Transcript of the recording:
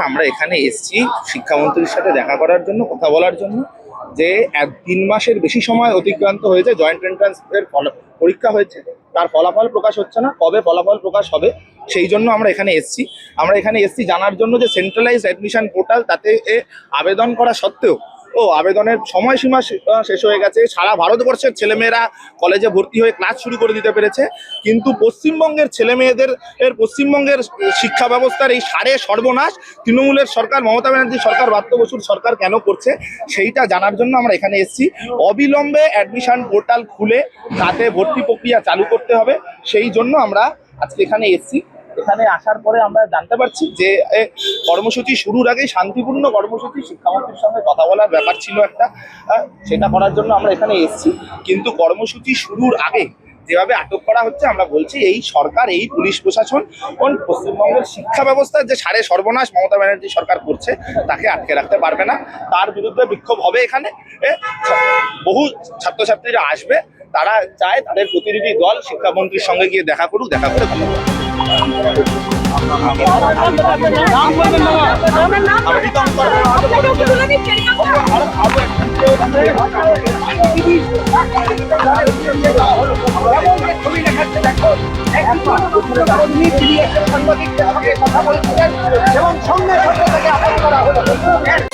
আমরা এখানে এসেছি শিক্ষামন্ত্রীর সাথে দেখা করার জন্য, কথা বলার জন্য, যে 3 মাসের বেশি সময় অতিক্রান্ত হয়েছে, জয়েন্ট এন্ট্রান্স এর পরীক্ষা হয়েছে, তার ফলাফল প্রকাশ হচ্ছে না, কবে ফলাফল প্রকাশ হবে সেই জন্য আমরা এখানে এসেছি জানার জন্য যে সেন্ট্রালাইজড অ্যাডমিশন পোর্টাল, তাতে আবেদন করা সত্ত্বেও আবেদনের সময়সীমা শেষ হয়ে গেছে। সারা ভারতবর্ষের ছেলেমেয়েরা কলেজে ভর্তি হয়ে ক্লাস শুরু করে দিতে পেরেছে, কিন্তু পশ্চিমবঙ্গের ছেলেমেয়েদের পশ্চিমবঙ্গের শিক্ষা ব্যবস্থার এই সর্বনাশ তৃণমূলের সরকার, মমতা ব্যানার্জির সরকার, ব্রাত্য বসুর সরকার কেন করছে সেইটা জানার জন্য আমরা এখানে এসেছি। অবিলম্বে অ্যাডমিশন পোর্টাল খুলে তাতে ভর্তি প্রক্রিয়া চালু করতে হবে, সেই জন্য আমরা আজকে এখানে এসেছি। এখানে আসার পরে আমরা জানতে পারছি যে কর্মসূচি শুরুর আগেই শান্তিপূর্ণ কর্মসূচি, শিক্ষামন্ত্রীর সঙ্গে কথা বলার ব্যাপার ছিল একটা, সেটা করার জন্য আমরা এখানে এসেছি। কিন্তু কর্মসূচি শুরুর আগে যেভাবে আটক করা হচ্ছে, আমরা বলছি এই সরকার, এই পুলিশ প্রশাসন পশ্চিমবঙ্গের শিক্ষা ব্যবস্থার যে সর্বনাশ মমতা ব্যানার্জি সরকার করছে তাকে আটকে রাখতে পারবে না। তার বিরুদ্ধে বিক্ষোভ হবে। এখানে বহু ছাত্রছাত্রীরা আসবে, তারা চায় তাদের প্রতিনিধি দল শিক্ষামন্ত্রীর সঙ্গে গিয়ে দেখা করুক, দেখা করে ভালো হবে। এবং সঙ্গে সঙ্গে